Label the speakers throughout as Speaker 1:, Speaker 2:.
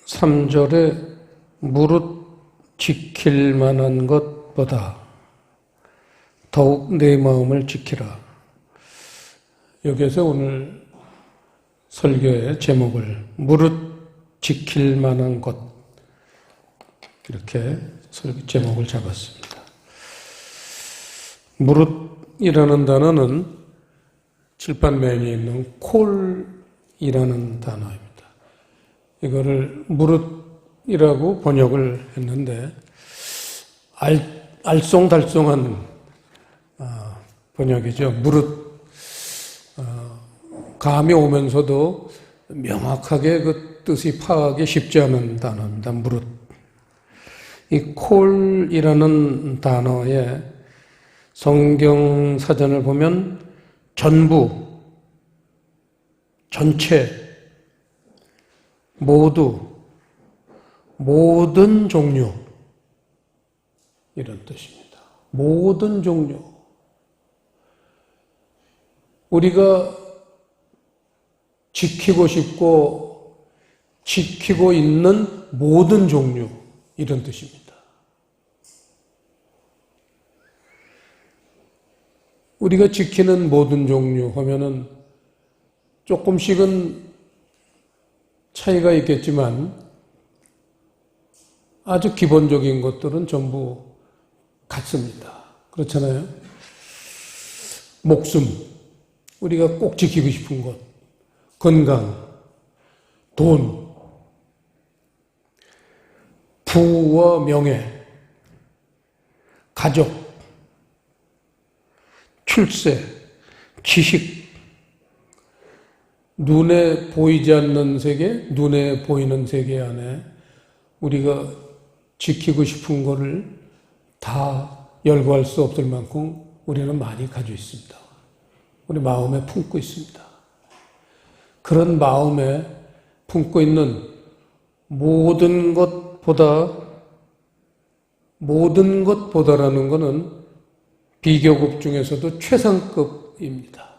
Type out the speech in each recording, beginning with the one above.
Speaker 1: 23절에 무릇 지킬 만한 것보다 더욱 내 마음을 지키라. 여기에서 오늘 설교의 제목을 무릇 지킬 만한 것, 이렇게 설교 제목을 잡았습니다. 무릇이라는 단어는 칠판면에 있는 콜이라는 단어입니다. 이거를 무릇이라고 번역을 했는데 알쏭달쏭한 번역이죠. 무릇, 감이 오면서도 명확하게 그 뜻이 파악이 쉽지 않은 단어입니다. 무릇. 이 콜이라는 단어에 성경 사전을 보면 전부, 전체, 모두, 모든 종류, 이런 뜻입니다. 모든 종류. 우리가 지키고 싶고 지키고 있는 모든 종류, 이런 뜻입니다. 우리가 지키는 모든 종류 하면은 조금씩은 차이가 있겠지만 아주 기본적인 것들은 전부 같습니다. 그렇잖아요? 목숨, 우리가 꼭 지키고 싶은 것, 건강, 돈, 부와 명예, 가족, 출세, 지식, 눈에 보이지 않는 세계, 눈에 보이는 세계 안에 우리가 지키고 싶은 것을 다 열거할 수 없을 만큼 우리는 많이 가지고 있습니다. 우리 마음에 품고 있습니다. 그런 마음에 품고 있는 모든 것보다라는 것은 비교급 중에서도 최상급입니다.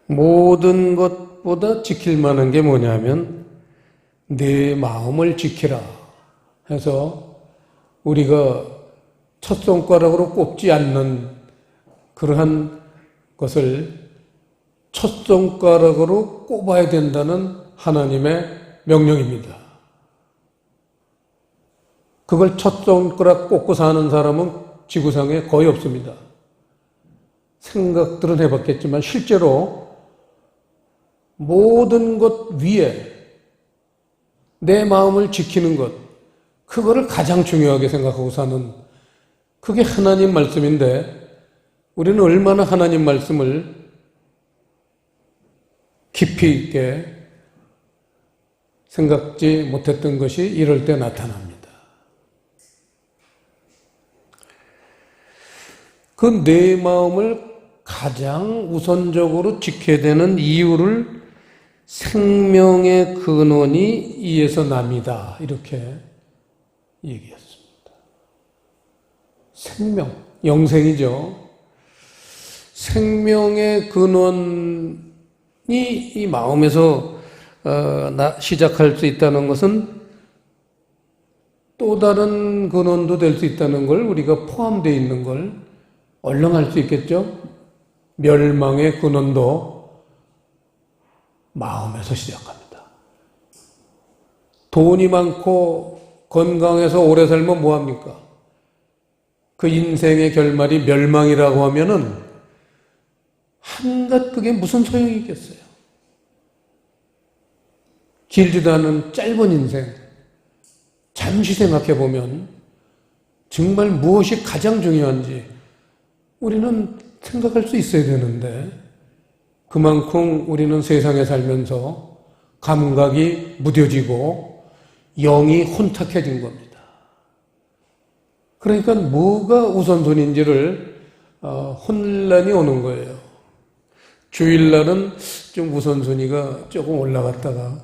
Speaker 1: 모든 것보다 지킬 만한 게 뭐냐면 내 마음을 지키라 해서 우리가 첫 손가락으로 꼽지 않는 그러한 것을 첫 손가락으로 꼽아야 된다는 하나님의 명령입니다. 그걸 첫 손가락 꼽고 사는 사람은 지구상에 거의 없습니다. 생각들은 해봤겠지만 실제로 모든 것 위에 내 마음을 지키는 것, 그거를 가장 중요하게 생각하고 사는, 그게 하나님 말씀인데 우리는 얼마나 하나님 말씀을 깊이 있게 생각지 못했던 것이 이럴 때 나타납니다. 그 내 마음을 가장 우선적으로 지켜야 되는 이유를 생명의 근원이 이에서 납니다. 이렇게 얘기했습니다. 생명, 영생이죠. 생명의 근원이 이 마음에서 시작할 수 있다는 것은 또 다른 근원도 될 수 있다는 걸 우리가 포함되어 있는 걸 얼렁할 수 있겠죠? 멸망의 근원도 마음에서 시작합니다. 돈이 많고 건강해서 오래 살면 뭐합니까? 그 인생의 결말이 멸망이라고 하면은 한낱 그게 무슨 소용이 있겠어요? 길지도 않은 짧은 인생, 잠시 생각해 보면 정말 무엇이 가장 중요한지 우리는 생각할 수 있어야 되는데 그만큼 우리는 세상에 살면서 감각이 무뎌지고 영이 혼탁해진 겁니다. 그러니까 뭐가 우선순위인지를 혼란이 오는 거예요. 주일날은 좀 우선순위가 조금 올라갔다가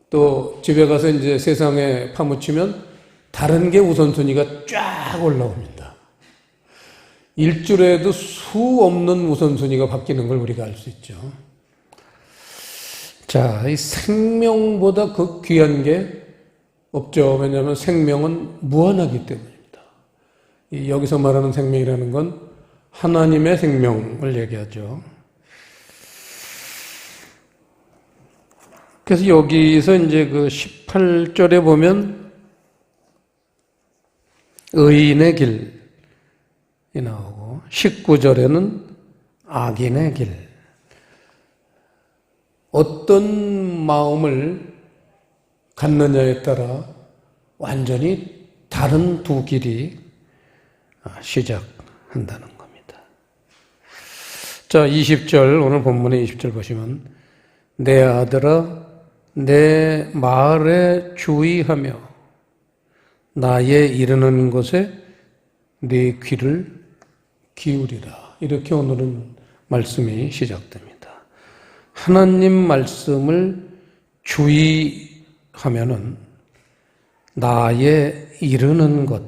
Speaker 1: 또 집에 가서 이제 세상에 파묻히면 다른 게 우선순위가 쫙 올라옵니다. 일주일에도 수 없는 우선순위가 바뀌는 걸 우리가 알 수 있죠. 자, 이 생명보다 그 귀한 게 없죠. 왜냐하면 생명은 무한하기 때문입니다. 여기서 말하는 생명이라는 건 하나님의 생명을 얘기하죠. 그래서 여기서 이제 그 18절에 보면 의인의 길이 나오고 19절에는 악인의 길. 어떤 마음을 갖느냐에 따라 완전히 다른 두 길이 시작한다는 겁니다. 자, 20절, 오늘 본문의 20절 보시면 내 아들아 내 말에 주의하며 나의 이르는 것에 네 귀를 기울이라. 이렇게 오늘은 말씀이 시작됩니다. 하나님 말씀을 주의하면은 나의 이르는 것,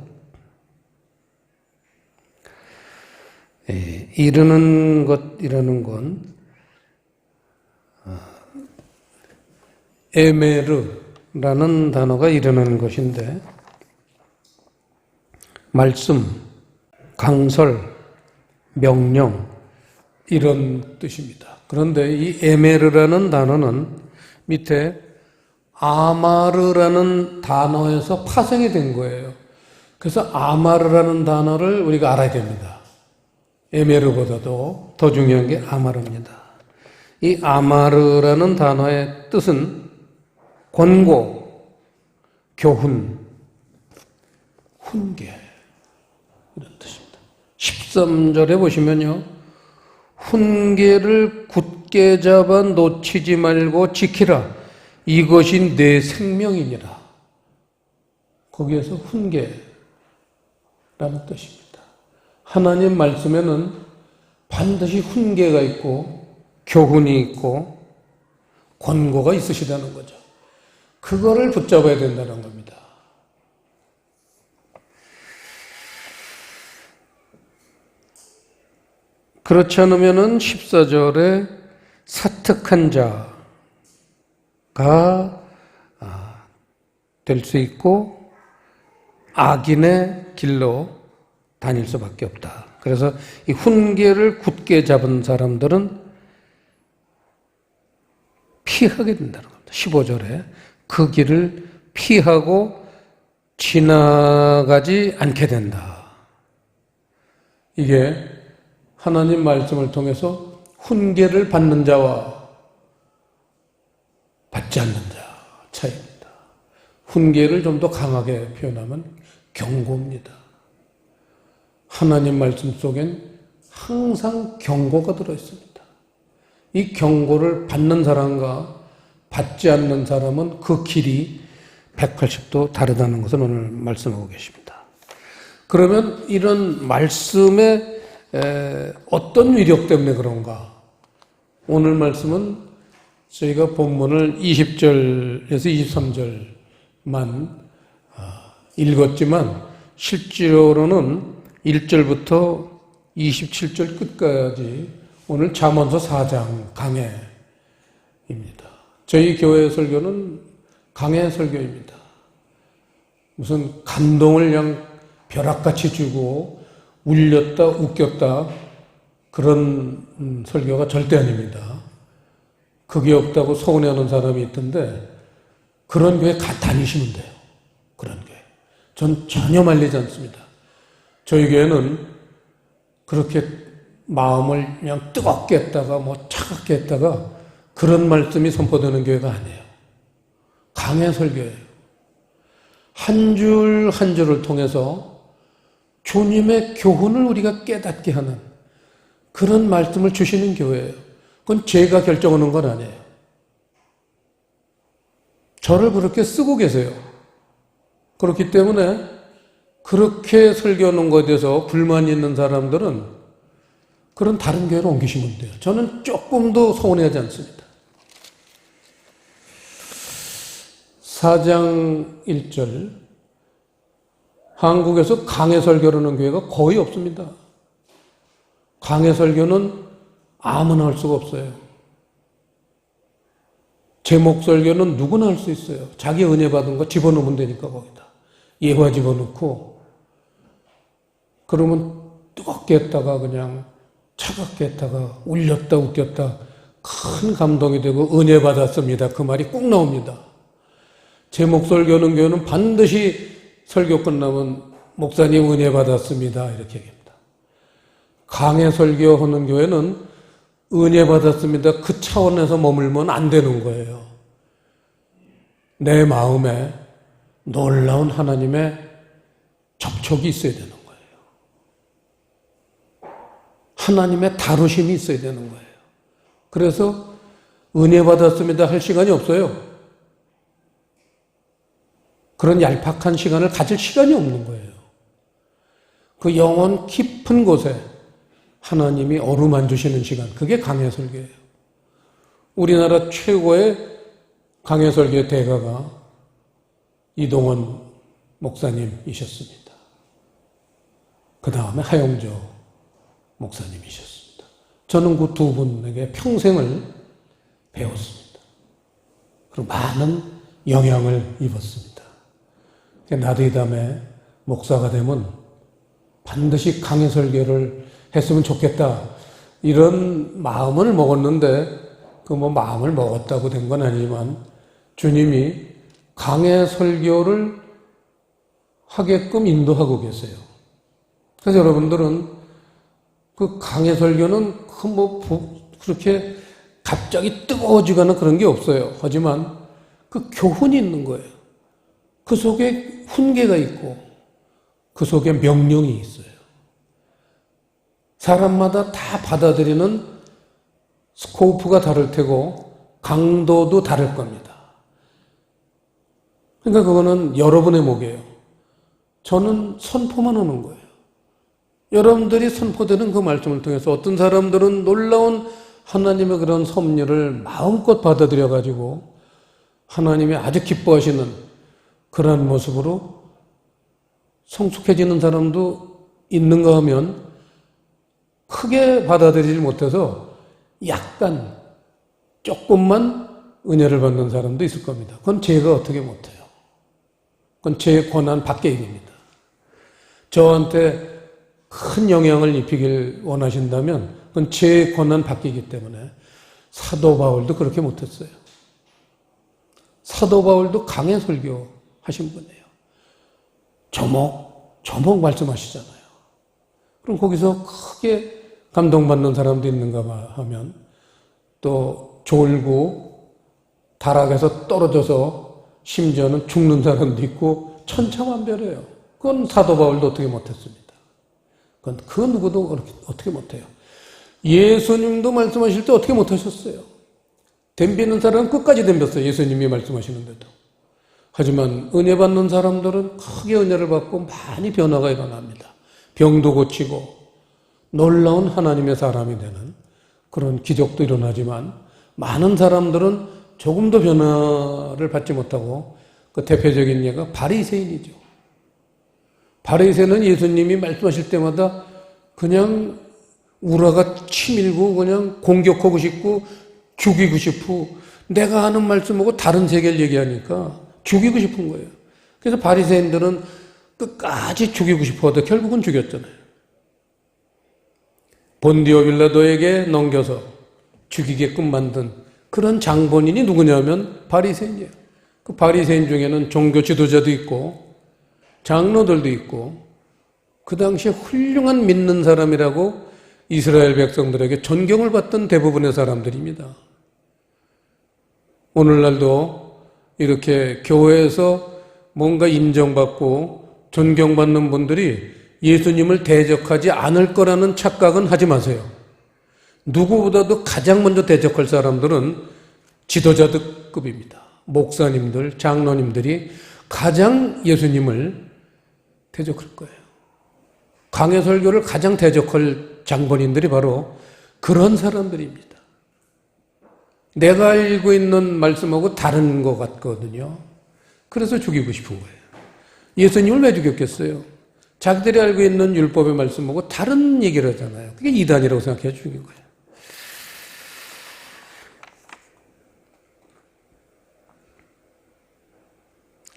Speaker 1: 이르는 것이라는 건 에메르라는 단어가 이르는 것인데 말씀, 강설, 명령 이런 뜻입니다. 그런데 이 에메르라는 단어는 밑에 아마르라는 단어에서 파생이 된 거예요. 그래서 아마르라는 단어를 우리가 알아야 됩니다. 에메르보다도 더 중요한 게 아마르입니다. 이 아마르라는 단어의 뜻은 권고, 교훈, 훈계 이런 뜻입니다. 13절에 보시면요. 훈계를 굳게 잡아 놓치지 말고 지키라. 이것이 내 생명이니라. 거기에서 훈계라는 뜻입니다. 하나님 말씀에는 반드시 훈계가 있고 교훈이 있고 권고가 있으시다는 거죠. 그거를 붙잡아야 된다는 겁니다. 그렇지 않으면은 14절에 사특한 자가 될 수 있고 악인의 길로 다닐 수밖에 없다. 그래서 이 훈계를 굳게 잡은 사람들은 피하게 된다는 겁니다. 15절에 그 길을 피하고 지나가지 않게 된다. 이게 하나님 말씀을 통해서 훈계를 받는 자와 받지 않는 자 차이입니다. 훈계를 좀 더 강하게 표현하면 경고입니다. 하나님 말씀 속엔 항상 경고가 들어있습니다. 이 경고를 받는 사람과 받지 않는 사람은 그 길이 180도 다르다는 것을 오늘 말씀하고 계십니다. 그러면 이런 말씀의 어떤 위력 때문에 그런가? 오늘 말씀은 저희가 본문을 20절에서 23절만 읽었지만 실제로는 1절부터 27절 끝까지 오늘 잠언서 4장 강해입니다. 저희 교회 설교는 강해 설교입니다. 무슨 감동을 그냥 벼락같이 주고 울렸다 웃겼다 그런 설교가 절대 아닙니다. 그게 없다고 서운해하는 사람이 있던데 그런 교회 다니시면 돼요. 그런 교회. 전 전혀 말리지 않습니다. 저희 교회는 그렇게 마음을 그냥 뜨겁게 했다가 차갑게 했다가 그런 말씀이 선포되는 교회가 아니에요. 강해 설교예요. 한 줄 한 줄을 통해서 주님의 교훈을 우리가 깨닫게 하는 그런 말씀을 주시는 교회예요. 그건 제가 결정하는 건 아니에요. 저를 그렇게 쓰고 계세요. 그렇기 때문에 그렇게 설교하는 것에 대해서 불만이 있는 사람들은 그런 다른 교회로 옮기시면 돼요. 저는 조금도 서운해하지 않습니다. 4장 1절 한국에서 강해 설교라는 교회가 거의 없습니다. 강해 설교는 아무나 할 수가 없어요. 제목 설교는 누구나 할 수 있어요. 자기 은혜 받은 거 집어넣으면 되니까 거기다. 예화 집어넣고 그러면 뜨겁게 했다가 그냥 차갑게 했다가 울렸다 웃겼다 큰 감동이 되고 은혜 받았습니다. 그 말이 꼭 나옵니다. 제목 설교는 교회는 반드시 설교 끝나면 목사님 은혜 받았습니다. 이렇게 얘기합니다. 강해 설교하는 교회는 은혜 받았습니다. 그 차원에서 머물면 안 되는 거예요. 내 마음에 놀라운 하나님의 접촉이 있어야 되는 거예요. 하나님의 다루심이 있어야 되는 거예요. 그래서 은혜 받았습니다 할 시간이 없어요. 그런 얄팍한 시간을 가질 시간이 없는 거예요. 그 영혼 깊은 곳에 하나님이 어루만지시는 시간, 그게 강해설교예요. 우리나라 최고의 강해설교 대가가 이동원 목사님이셨습니다. 그 다음에 하영조 목사님이셨습니다. 저는 그 두 분에게 평생을 배웠습니다. 그리고 많은 영향을 입었습니다. 나도 이 다음에 목사가 되면 반드시 강해설교를 했으면 좋겠다. 이런 마음을 먹었는데 그 마음을 먹었다고 된 건 아니지만 주님이 강해설교를 하게끔 인도하고 계세요. 그래서 여러분들은 그 강해설교는 그렇게 갑자기 뜨거워지거나 그런 게 없어요. 하지만 그 교훈이 있는 거예요. 그 속에 훈계가 있고 그 속에 명령이 있어요. 사람마다 다 받아들이는 스코프가 다를 테고 강도도 다를 겁니다. 그러니까 그거는 여러분의 몫이에요. 저는 선포만 하는 거예요. 여러분들이 선포되는 그 말씀을 통해서 어떤 사람들은 놀라운 하나님의 그런 섭리를 마음껏 받아들여가지고 하나님이 아주 기뻐하시는 그런 모습으로 성숙해지는 사람도 있는가 하면 크게 받아들이지 못해서 약간 조금만 은혜를 받는 사람도 있을 겁니다. 그건 제가 어떻게 못해요. 그건 제 권한 밖의 일입니다. 저한테 큰 영향을 입히길 원하신다면 그건 제 권한 밖이기 때문에 사도 바울도 그렇게 못했어요. 사도 바울도 강해 설교하신 분이에요. 조목 말씀하시잖아요. 그럼 거기서 크게 감동받는 사람도 있는가 하면 또 졸고 다락에서 떨어져서 심지어는 죽는 사람도 있고 천차만별이에요. 그건 사도 바울도 어떻게 못했습니다. 그건 그 누구도 어떻게 못해요. 예수님도 말씀하실 때 어떻게 못하셨어요. 덤비는 사람은 끝까지 덤볐어요. 예수님이 말씀하시는데도. 하지만 은혜 받는 사람들은 크게 은혜를 받고 많이 변화가 일어납니다. 병도 고치고 놀라운 하나님의 사람이 되는 그런 기적도 일어나지만 많은 사람들은 조금도 변화를 받지 못하고 그 대표적인 예가 바리새인이죠. 바리새인은 예수님이 말씀하실 때마다 그냥 우라가 치밀고 그냥 공격하고 싶고 죽이고 싶고 내가 하는 말씀하고 다른 세계를 얘기하니까 죽이고 싶은 거예요. 그래서 바리새인들은 끝까지 죽이고 싶어도 결국은 죽였잖아요. 본디오 빌라도에게 넘겨서 죽이게끔 만든 그런 장본인이 누구냐면 바리새인이에요. 그 바리새인 중에는 종교 지도자도 있고 장로들도 있고 그 당시에 훌륭한 믿는 사람이라고 이스라엘 백성들에게 존경을 받던 대부분의 사람들입니다. 오늘날도 이렇게 교회에서 뭔가 인정받고 존경받는 분들이 예수님을 대적하지 않을 거라는 착각은 하지 마세요. 누구보다도 가장 먼저 대적할 사람들은 지도자급입니다. 목사님들, 장로님들이 가장 예수님을 대적할 거예요. 강해 설교를 가장 대적할 장본인들이 바로 그런 사람들입니다. 내가 알고 있는 말씀하고 다른 것 같거든요. 그래서 죽이고 싶은 거예요. 예수님을 왜 죽였겠어요? 자기들이 알고 있는 율법의 말씀하고 다른 얘기를 하잖아요. 그게 이단이라고 생각해 죽인 거예요.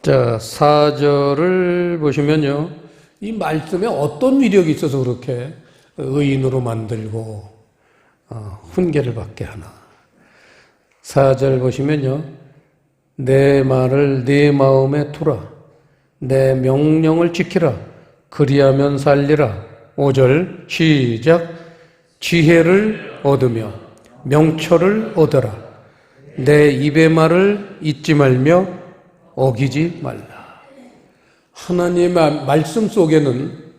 Speaker 1: 자, 4절을 보시면요. 이 말씀에 어떤 위력이 있어서 그렇게 의인으로 만들고 훈계를 받게 하나. 4절 보시면요. 내 말을 네 마음에 두라. 내 명령을 지키라. 그리하면 살리라. 5절 시작. 지혜를 얻으며 명철을 얻어라. 내 입의 말을 잊지 말며 어기지 말라. 하나님의 말씀 속에는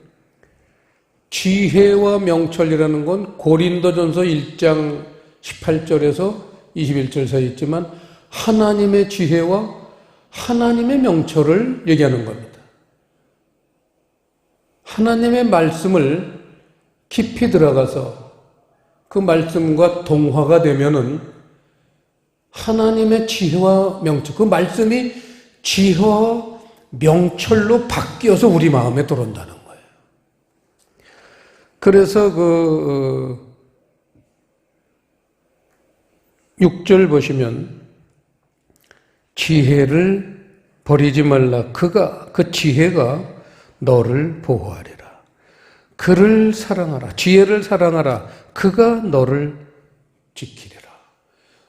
Speaker 1: 지혜와 명철이라는 건 고린도전서 1장 18절에서 21절 사이 있지만 하나님의 지혜와 하나님의 명철을 얘기하는 겁니다. 하나님의 말씀을 깊이 들어가서 그 말씀과 동화가 되면은 하나님의 지혜와 명철, 그 말씀이 지혜와 명철로 바뀌어서 우리 마음에 들어온다는 거예요. 그래서 6절 보시면 지혜를 버리지 말라. 그 지혜가 너를 보호하리라. 그를 사랑하라. 지혜를 사랑하라. 그가 너를 지키리라.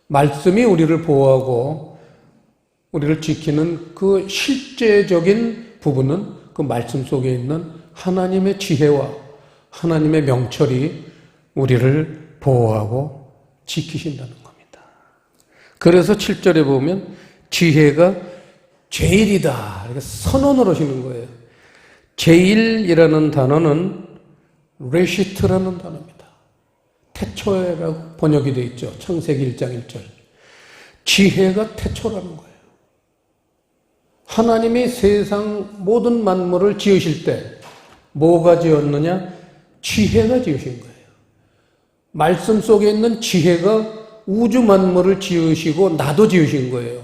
Speaker 1: 말씀이 우리를 보호하고 우리를 지키는 그 실제적인 부분은 그 말씀 속에 있는 하나님의 지혜와 하나님의 명철이 우리를 보호하고 지키신다는 겁니다. 그래서 7절에 보면 지혜가 제일이다. 이렇게 선언을 하시는 거예요. 제일이라는 단어는 레시트라는 단어입니다. 태초라고 번역이 되어 있죠. 창세기 1장 1절. 지혜가 태초라는 거예요. 하나님이 세상 모든 만물을 지으실 때 뭐가 지었느냐? 지혜가 지으신 거예요. 말씀 속에 있는 지혜가 우주 만물을 지으시고 나도 지으신 거예요.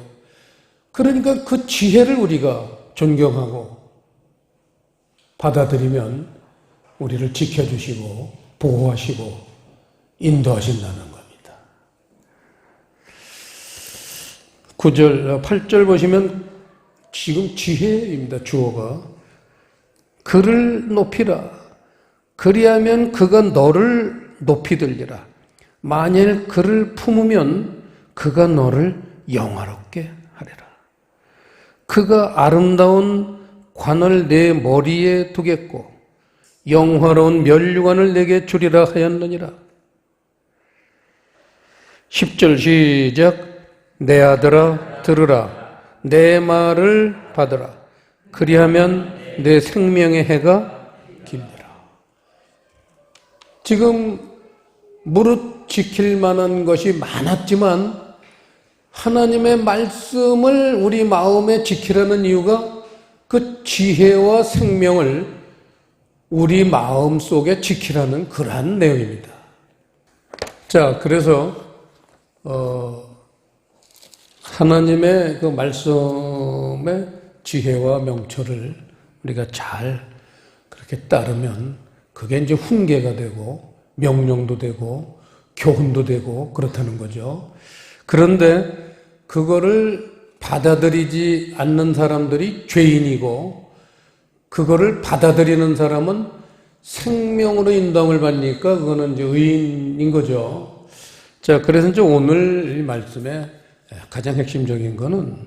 Speaker 1: 그러니까 그 지혜를 우리가 존경하고 받아들이면 우리를 지켜주시고 보호하시고 인도하신다는 겁니다. 9절, 8절 보시면 지금 지혜입니다. 주어가. 그를 높이라. 그리하면 그가 너를 높이 들리라. 만일 그를 품으면 그가 너를 영화롭게 하리라. 그가 아름다운 관을 내 머리에 두겠고 영화로운 면류관을 내게 주리라 하였느니라. 10절 시작. 내 아들아 들으라. 내 말을 받으라. 그리하면 내 생명의 해가 길리라. 지금 무릇 지킬 만한 것이 많았지만 하나님의 말씀을 우리 마음에 지키라는 이유가 그 지혜와 생명을 우리 마음 속에 지키라는 그러한 내용입니다. 자, 그래서 하나님의 그 말씀의 지혜와 명철을 우리가 잘 그렇게 따르면 그게 이제 훈계가 되고 명령도 되고 교훈도 되고 그렇다는 거죠. 그런데 그거를 받아들이지 않는 사람들이 죄인이고 그거를 받아들이는 사람은 생명으로 인도함을 받으니까 그거는 이제 의인인 거죠. 자, 그래서 이제 오늘 이 말씀의 가장 핵심적인 거는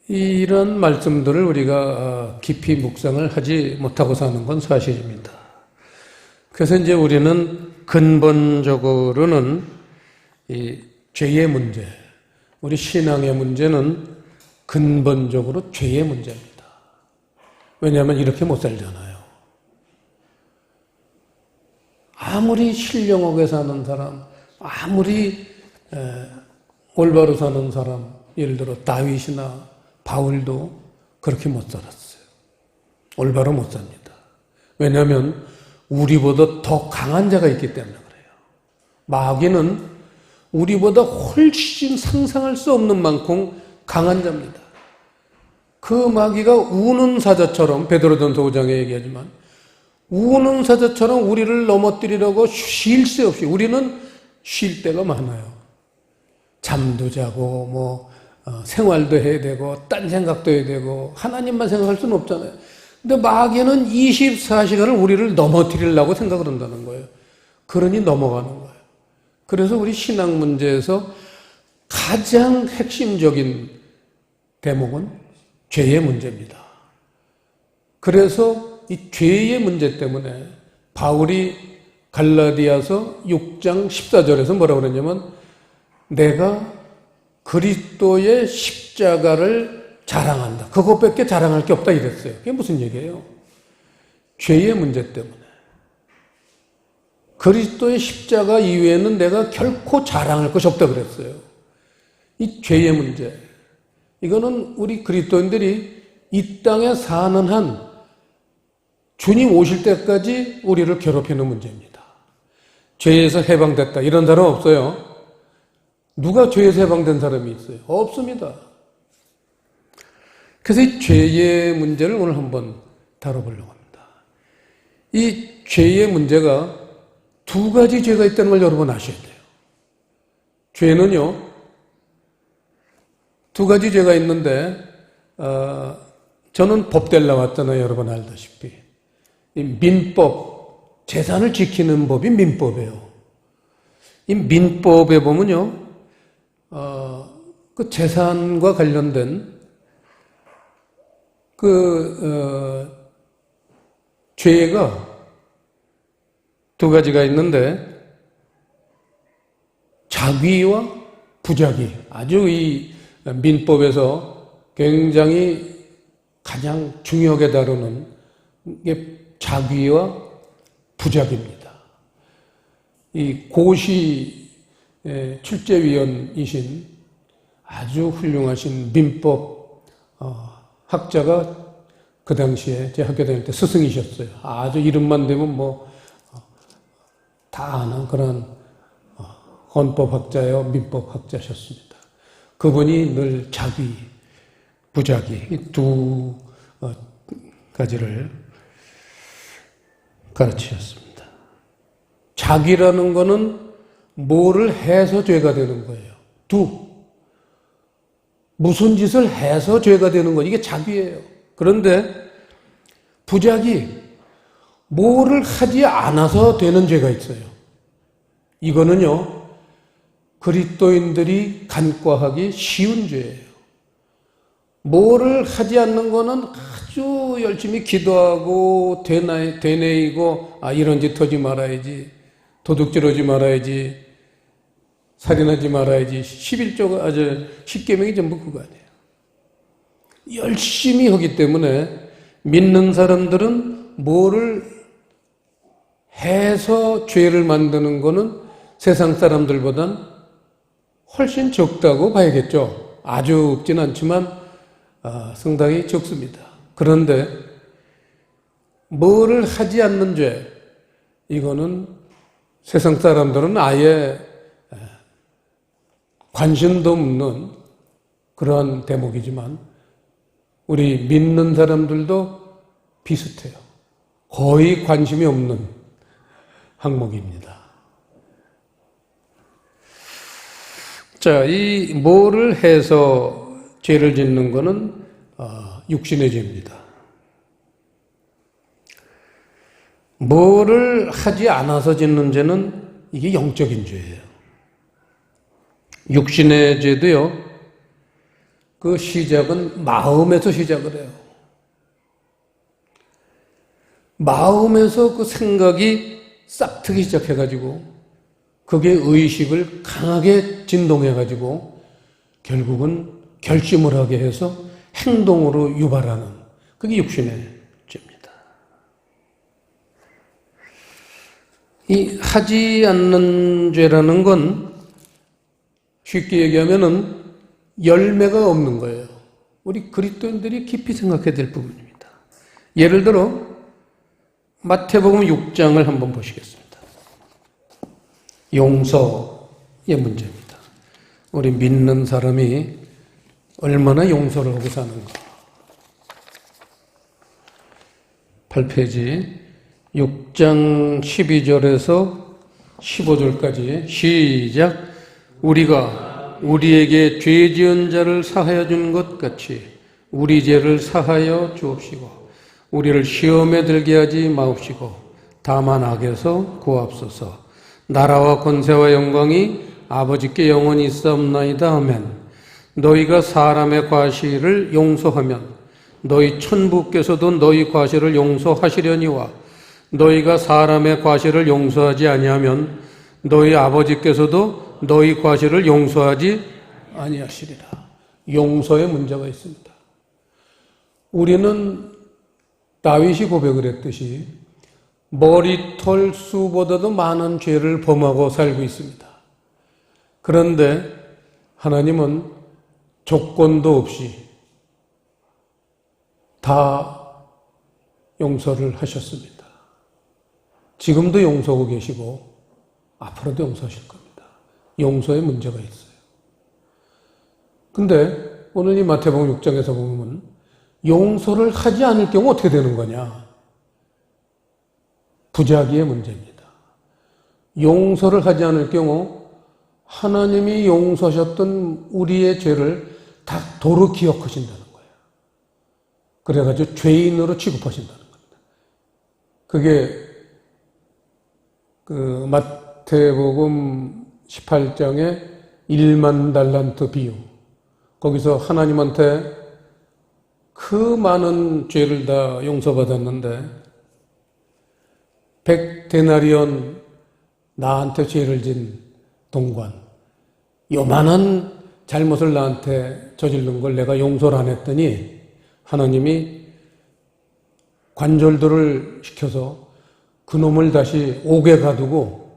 Speaker 1: 이런 말씀들을 우리가 깊이 묵상을 하지 못하고 사는 건 사실입니다. 그래서 이제 우리는 근본적으로는 이 죄의 문제, 우리 신앙의 문제는 근본적으로 죄의 문제입니다. 왜냐하면 이렇게 못 살잖아요. 아무리 신령하게 사는 사람, 아무리 올바로 사는 사람, 예를 들어 다윗이나 바울도 그렇게 못 살았어요. 올바로 못 삽니다. 왜냐하면 우리보다 더 강한 자가 있기 때문에 그래요. 마귀는 우리보다 훨씬 상상할 수 없는 만큼 강한 자입니다. 그 마귀가 우는 사자처럼 베드로전서 5장에 얘기하지만 우는 사자처럼 우리를 넘어뜨리려고 쉴 새 없이 우리는 쉴 때가 많아요. 잠도 자고 생활도 해야 되고 딴 생각도 해야 되고 하나님만 생각할 수는 없잖아요. 근데 마귀는 24시간을 우리를 넘어뜨리려고 생각을 한다는 거예요. 그러니 넘어가는 거예요. 그래서 우리 신앙 문제에서 가장 핵심적인 대목은 죄의 문제입니다. 그래서 이 죄의 문제 때문에 바울이 갈라디아서 6장 14절에서 뭐라고 그랬냐면 내가 그리스도의 십자가를 자랑한다. 그것밖에 자랑할 게 없다 이랬어요. 그게 무슨 얘기예요? 죄의 문제 때문에. 그리스도의 십자가 이외에는 내가 결코 자랑할 것이 없다 그랬어요. 이 죄의 문제. 이거는 우리 그리스도인들이 이 땅에 사는 한 주님 오실 때까지 우리를 괴롭히는 문제입니다. 죄에서 해방됐다. 이런 사람 없어요. 누가 죄에서 해방된 사람이 있어요? 없습니다. 그래서 이 죄의 문제를 오늘 한번 다뤄보려고 합니다. 이 죄의 문제가 두 가지 죄가 있다는 걸 여러분 아셔야 돼요. 죄는요, 두 가지 죄가 있는데, 저는 법대를 나왔잖아요. 여러분 알다시피. 이 민법, 재산을 지키는 법이 민법이에요. 이 민법에 보면요, 그 재산과 관련된 죄가 두 가지가 있는데, 자귀와 부자귀. 아주 이 민법에서 굉장히 가장 중요하게 다루는 게 자귀와 부자귀입니다. 이 고시 출제위원이신 아주 훌륭하신 민법 학자가 그 당시에 제 학교 다닐 때 스승이셨어요. 아주 이름만 되면 다 아는 그런 헌법학자요, 민법학자셨습니다. 그분이 늘 자귀, 부자귀 이 두 가지를 가르치셨습니다. 자귀라는 거는 뭐를 해서 죄가 되는 거예요. 무슨 짓을 해서 죄가 되는 거 이게 자귀예요. 그런데 부자귀, 뭐를 하지 않아서 되는 죄가 있어요. 이거는요, 그리스도인들이 간과하기 쉬운 죄예요. 뭐를 하지 않는 거는 아주 열심히 기도하고 되뇌이고 이런 짓 하지 말아야지, 도둑질하지 말아야지, 살인하지 말아야지, 11조가 아주 10계명이 전부 그거 아니에요. 열심히 하기 때문에 믿는 사람들은 뭐를 해서 죄를 만드는 거는 세상 사람들보단 훨씬 적다고 봐야겠죠. 아주 없진 않지만 상당히 적습니다. 그런데 뭐를 하지 않는 죄, 이거는 세상 사람들은 아예 관심도 없는 그러한 대목이지만 우리 믿는 사람들도 비슷해요. 거의 관심이 없는 항목입니다. 자, 이 뭐를 해서 죄를 짓는 것은 육신의 죄입니다. 뭐를 하지 않아서 짓는 죄는 이게 영적인 죄예요. 육신의 죄도요, 그 시작은 마음에서 시작을 해요. 마음에서 그 생각이 싹트기 시작해가지고 그게 의식을 강하게 진동해가지고 결국은 결심을 하게 해서 행동으로 유발하는 그게 육신의 죄입니다. 이 하지 않는 죄라는 건 쉽게 얘기하면은 열매가 없는 거예요. 우리 그리스도인들이 깊이 생각해야 될 부분입니다. 예를 들어 마태복음 6장을 한번 보시겠습니다. 용서의 문제입니다. 우리 믿는 사람이 얼마나 용서를 하고 사는가. 8페이지 6장 12절에서 15절까지 시작. 우리가 우리에게 죄 지은 자를 사하여 준 것 같이 우리 죄를 사하여 주옵시고 우리를 시험에 들게 하지 마옵시고 다만 악에서 구하옵소서. 나라와 권세와 영광이 아버지께 영원히 있사옵나이다. 아멘. 너희가 사람의 과실을 용서하면 너희 천부께서도 너희 과실을 용서하시려니와 너희가 사람의 과실을 용서하지 아니하면 너희 아버지께서도 너희 과실을 용서하지 아니하시리라. 용서에 문제가 있습니다. 우리는 다윗이 고백을 했듯이 머리털 수보다도 많은 죄를 범하고 살고 있습니다. 그런데 하나님은 조건도 없이 다 용서를 하셨습니다. 지금도 용서하고 계시고 앞으로도 용서하실 겁니다. 용서에 문제가 있어요. 근데 오늘 이 마태복음 6장에서 보면 용서를 하지 않을 경우 어떻게 되는 거냐? 부작위의 문제입니다. 용서를 하지 않을 경우 하나님이 용서하셨던 우리의 죄를 다 도로 기억하신다는 거예요. 그래가지고 죄인으로 취급하신다는 겁니다. 그게 마태복음 18장의 1만 달란트 비유. 거기서 하나님한테 그 많은 죄를 다 용서받았는데 100데나리온 나한테 죄를 진 동관, 요만한 잘못을 나한테 저지른 걸 내가 용서를 안 했더니 하나님이 관절들을 시켜서 그놈을 다시 옥에 가두고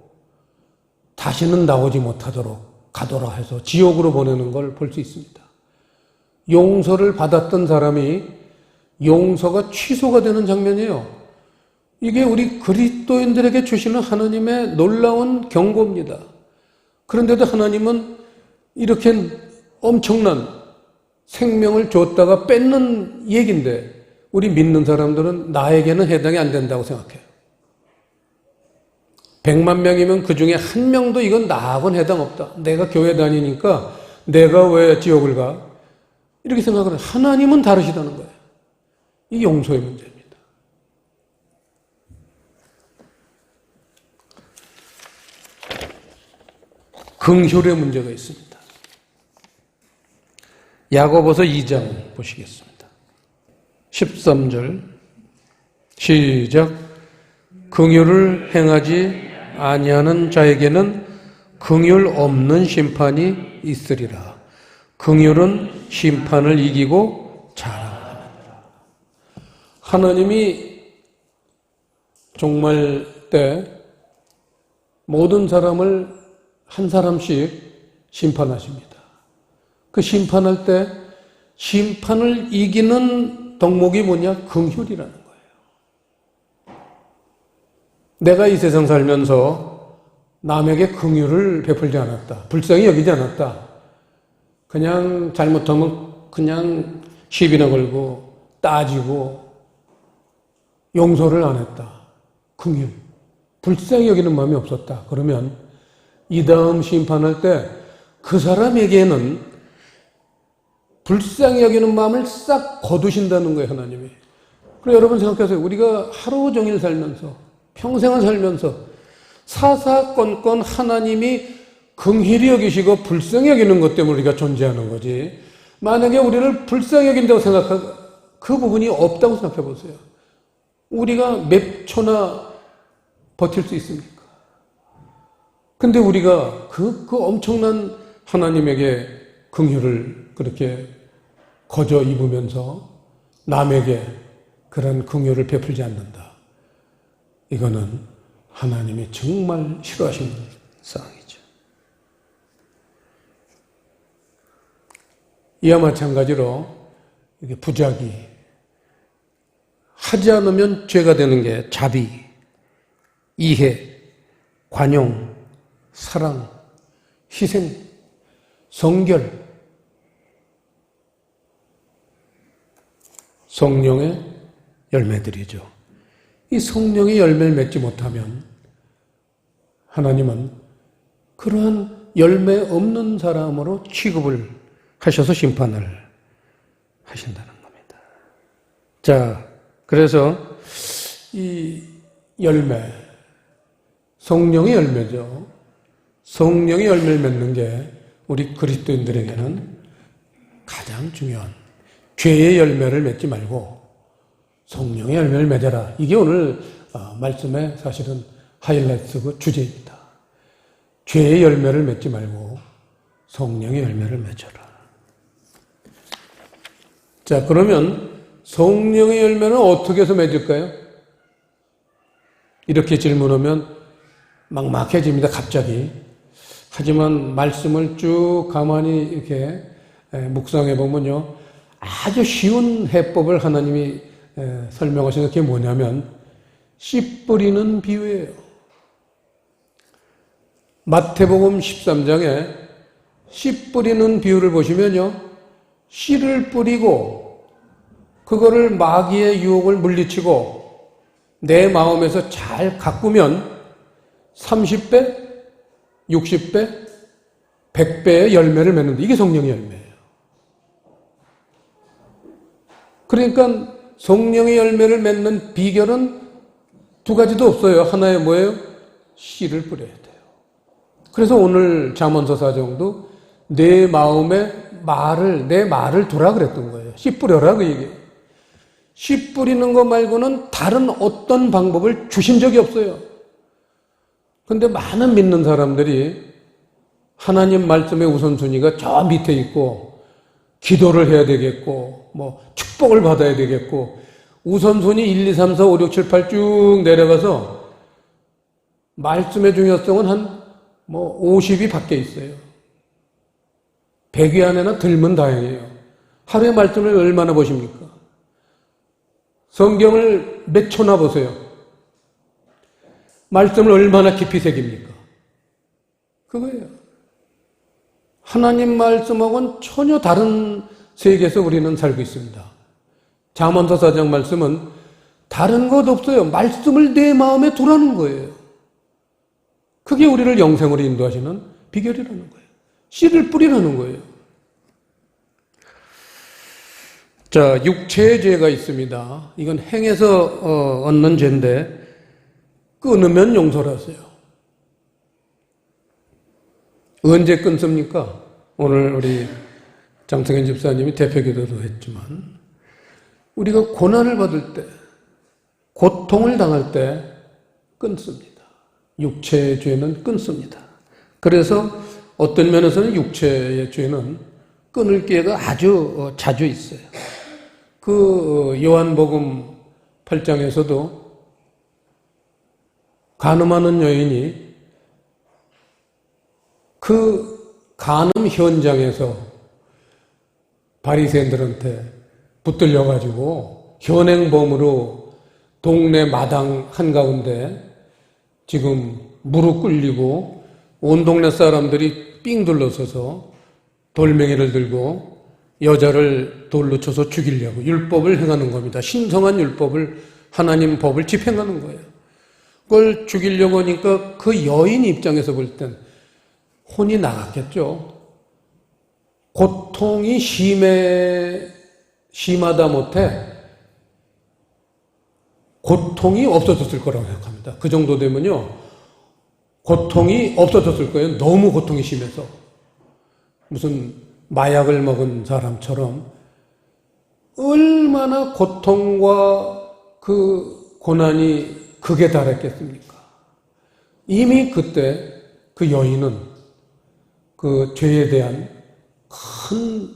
Speaker 1: 다시는 나오지 못하도록 가둬라 해서 지옥으로 보내는 걸 볼 수 있습니다. 용서를 받았던 사람이 용서가 취소가 되는 장면이에요. 이게 우리 그리스도인들에게 주시는 하나님의 놀라운 경고입니다. 그런데도 하나님은 이렇게 엄청난 생명을 줬다가 뺏는 얘기인데 우리 믿는 사람들은 나에게는 해당이 안 된다고 생각해요. 100만 명이면 그 중에 한 명도 이건 나하고는 해당 없다. 내가 교회 다니니까 내가 왜 지옥을 가? 이렇게 생각을 해요. 하나님은 다르시다는 거예요. 이게 용서의 문제입니다. 긍휼의 문제가 있습니다. 야고보서 2장 보시겠습니다. 13절 시작. 긍휼을 행하지 아니하는 자에게는 긍휼 없는 심판이 있으리라. 긍휼은 심판을 이기고 자랑하느니라. 하나님이 종말 때 모든 사람을 한 사람씩 심판하십니다. 그 심판할 때 심판을 이기는 덕목이 뭐냐? 긍휼이라는 거예요. 내가 이 세상 살면서 남에게 긍휼을 베풀지 않았다. 불쌍히 여기지 않았다. 그냥 잘못하면 그냥 시비나 걸고 따지고 용서를 안 했다. 긍휼. 불쌍히 여기는 마음이 없었다. 그러면 이 다음 심판할 때 그 사람에게는 불쌍히 여기는 마음을 싹 거두신다는 거예요, 하나님이. 그래, 여러분 생각하세요. 우리가 하루 종일 살면서, 평생을 살면서 사사건건 하나님이 긍휼히 여기시고 불쌍히 여기는 것 때문에 우리가 존재하는 거지. 만약에 우리를 불쌍히 여긴다고 생각하고 그 부분이 없다고 생각해 보세요. 우리가 몇 초나 버틸 수 있습니까? 근데 우리가 그 엄청난 하나님에게 긍휼을 그렇게 거저 입으면서 남에게 그런 긍휼을 베풀지 않는다. 이거는 하나님이 정말 싫어하시는 상황이죠. 이와 마찬가지로 이게 부작위, 하지 않으면 죄가 되는 게 자비, 이해, 관용, 사랑, 희생, 성결, 성령의 열매들이죠. 이 성령의 열매를 맺지 못하면 하나님은 그러한 열매 없는 사람으로 취급을 하셔서 심판을 하신다는 겁니다. 자, 그래서 이 열매, 성령의 열매죠. 성령의 열매를 맺는 게 우리 그리스도인들에게는 가장 중요한, 죄의 열매를 맺지 말고 성령의 열매를 맺어라. 이게 오늘 말씀의 사실은 하이라이트 그 주제입니다. 죄의 열매를 맺지 말고 성령의 열매를 맺어라. 자, 그러면 성령의 열매는 어떻게 해서 맺을까요? 이렇게 질문하면 막막해집니다, 갑자기. 하지만 말씀을 쭉 가만히 이렇게 묵상해 보면요, 아주 쉬운 해법을 하나님이 설명하신 게 뭐냐면 씨 뿌리는 비유예요. 마태복음 13장에 씨 뿌리는 비유를 보시면요, 씨를 뿌리고 그거를 마귀의 유혹을 물리치고 내 마음에서 잘 가꾸면 30배, 60배, 100배의 열매를 맺는데 이게 성령의 열매예요. 그러니까 성령의 열매를 맺는 비결은 두 가지도 없어요. 하나에 뭐예요? 씨를 뿌려야 돼요. 그래서 오늘 잠언서 4장도 내 마음에 내 말을 두라 그랬던 거예요. 씨 뿌려라 그 얘기예요. 씨 뿌리는 거 말고는 다른 어떤 방법을 주신 적이 없어요. 근데 많은 믿는 사람들이 하나님 말씀의 우선순위가 저 밑에 있고 기도를 해야 되겠고 축복을 받아야 되겠고 우선순위 1, 2, 3, 4, 5, 6, 7, 8 쭉 내려가서 말씀의 중요성은 한 50이 밖에 있어요. 100위 안에나 들면 다행이에요. 하루에 말씀을 얼마나 보십니까? 성경을 몇 초나 보세요. 말씀을 얼마나 깊이 새깁니까? 그거예요. 하나님 말씀하고는 전혀 다른 세계에서 우리는 살고 있습니다. 잠언서 4장 말씀은 다른 것 없어요. 말씀을 내 마음에 두라는 거예요. 그게 우리를 영생으로 인도하시는 비결이라는 거예요. 씨를 뿌리라는 거예요. 자, 육체의 죄가 있습니다. 이건 행해서 얻는 죄인데 끊으면 용서를 하세요. 언제 끊습니까? 오늘 우리 장성현 집사님이 대표기도도 했지만 우리가 고난을 받을 때, 고통을 당할 때 끊습니다. 육체의 죄는 끊습니다. 그래서 어떤 면에서는 육체의 죄는 끊을 기회가 아주 자주 있어요. 그 요한복음 8장에서도 간음하는 여인이 그 간음 현장에서 바리새인들한테 붙들려가지고 현행범으로 동네 마당 한가운데 지금 무릎 꿇리고 온 동네 사람들이 삥 둘러서서 돌멩이를 들고 여자를 돌로 쳐서 죽이려고 율법을 행하는 겁니다. 신성한 율법을, 하나님 법을 집행하는 거예요. 그걸 죽이려고 하니까 그 여인 입장에서 볼 땐 혼이 나갔겠죠. 고통이 심하다 못해 고통이 없어졌을 거라고 생각합니다. 그 정도 되면요, 고통이 없어졌을 거예요. 너무 고통이 심해서. 무슨 마약을 먹은 사람처럼 얼마나 고통과 그 고난이 극에 달했겠습니까? 이미 그때 그 여인은 그 죄에 대한 큰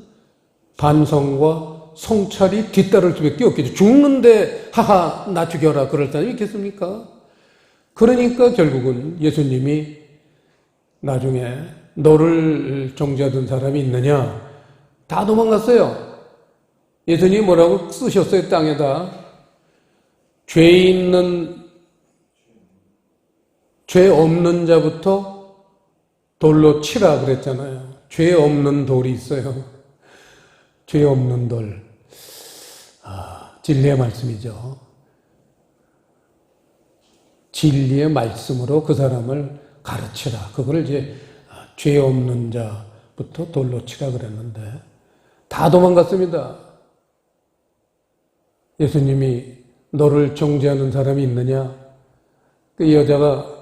Speaker 1: 반성과 성찰이 뒤따를 수밖에 없겠죠. 죽는데 하하 나 죽여라 그럴 사람이 있겠습니까? 그러니까 결국은 예수님이 나중에 너를 정죄하던 사람이 있느냐? 다 도망갔어요. 예수님이 뭐라고 쓰셨어요? 땅에다. 죄 없는 자부터 돌로 치라 그랬잖아요. 죄 없는 돌이 있어요. 죄 없는 돌. 진리의 말씀이죠. 진리의 말씀으로 그 사람을 가르치라. 그걸 이제 죄 없는 자부터 돌로 치라 그랬는데 다 도망갔습니다. 예수님이 너를 정죄하는 사람이 있느냐? 그 여자가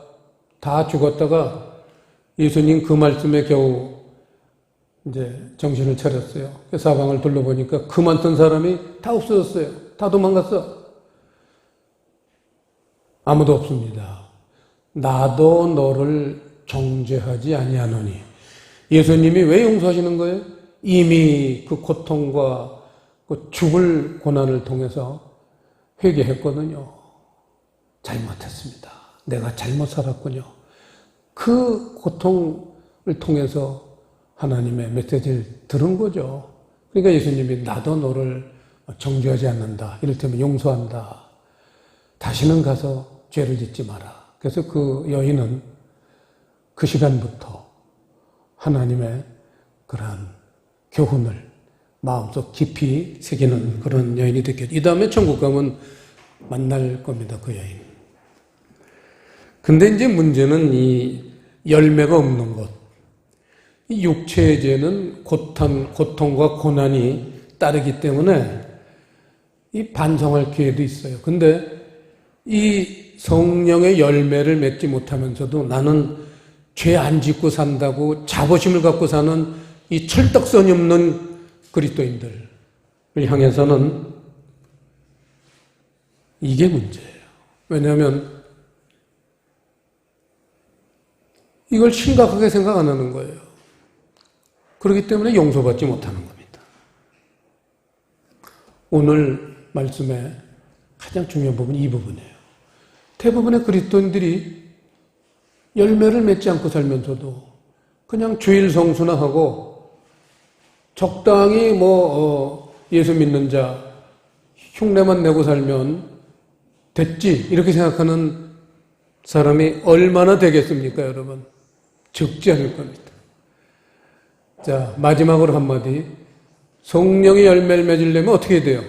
Speaker 1: 다 죽었다가 예수님 그 말씀에 겨우 이제 정신을 차렸어요. 그 사방을 둘러보니까 그 많던 사람이 다 없어졌어요. 다 도망갔어. 아무도 없습니다. 나도 너를 정죄하지 아니하노니. 예수님이 왜 용서하시는 거예요? 이미 그 고통과 그 죽을 고난을 통해서 회개했거든요. 잘못했습니다. 내가 잘못 살았군요. 그 고통을 통해서 하나님의 메시지를 들은 거죠. 그러니까 예수님이 나도 너를 정죄하지 않는다. 이를테면 용서한다. 다시는 가서 죄를 짓지 마라. 그래서 그 여인은 그 시간부터 하나님의 그러한 교훈을 마음속 깊이 새기는 그런 여인이 됐겠죠. 이 다음에 천국 가면 만날 겁니다. 그 여인. 근데 이제 문제는 이 열매가 없는 것. 이 육체의 죄는 고통과 고난이 따르기 때문에 이 반성할 기회도 있어요. 근데 이 성령의 열매를 맺지 못하면서도 나는 죄 안 짓고 산다고 자부심을 갖고 사는 이 철떡선이 없는 그리스도인들을 향해서는 이게 문제예요. 왜냐하면 이걸 심각하게 생각 안 하는 거예요. 그렇기 때문에 용서받지 못하는 겁니다. 오늘 말씀의 가장 중요한 부분이 이 부분이에요. 대부분의 그리스도인들이 열매를 맺지 않고 살면서도 그냥 주일 성수나 하고 적당히 예수 믿는 자 흉내만 내고 살면 됐지 이렇게 생각하는 사람이 얼마나 되겠습니까, 여러분? 적지 않을 겁니다. 자, 마지막으로 한마디. 성령의 열매를 맺으려면 어떻게 돼요?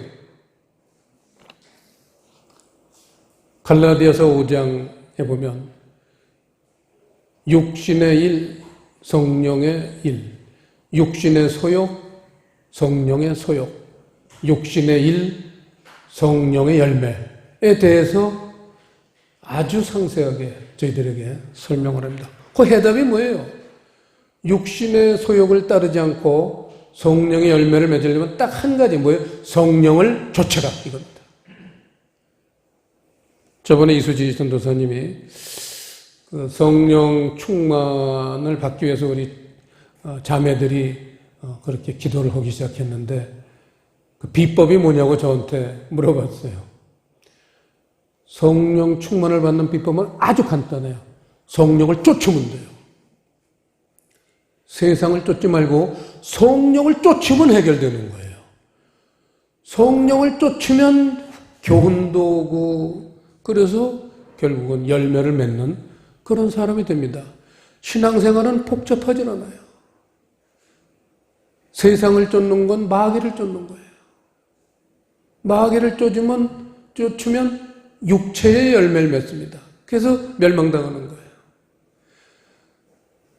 Speaker 1: 갈라디아서 5장에 보면 육신의 일, 성령의 일, 육신의 소욕, 성령의 소욕, 육신의 일, 성령의 열매에 대해서 아주 상세하게 저희들에게 설명을 합니다. 그 해답이 뭐예요? 육신의 소욕을 따르지 않고 성령의 열매를 맺으려면 딱 한 가지 뭐예요? 성령을 좇아라 이겁니다. 저번에 이수지 전도사님이 그 성령 충만을 받기 위해서 우리 자매들이 그렇게 기도를 하기 시작했는데 그 비법이 뭐냐고 저한테 물어봤어요. 성령 충만을 받는 비법은 아주 간단해요. 성령을 쫓으면 돼요. 세상을 쫓지 말고 성령을 쫓으면 해결되는 거예요. 성령을 쫓으면 교훈도 오고 그래서 결국은 열매를 맺는 그런 사람이 됩니다. 신앙생활은 복잡하진 않아요. 세상을 쫓는 건 마귀를 쫓는 거예요. 마귀를 쫓으면 육체의 열매를 맺습니다. 그래서 멸망당하는 거예요.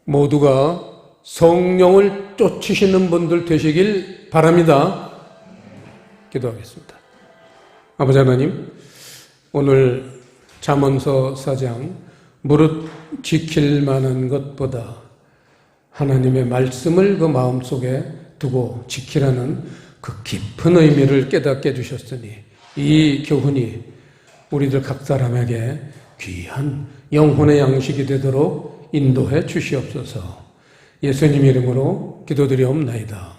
Speaker 1: 모두가 성령을 쫓으시는 분들 되시길 바랍니다. 기도하겠습니다. 아버지 하나님, 오늘 잠언서 4장 무릇 지킬 만한 것보다 하나님의 말씀을 그 마음속에 두고 지키라는 그 깊은 의미를 깨닫게 해주셨으니 이 교훈이 우리들 각 사람에게 귀한 영혼의 양식이 되도록 인도해 주시옵소서. 예수님 이름으로 기도드리옵나이다.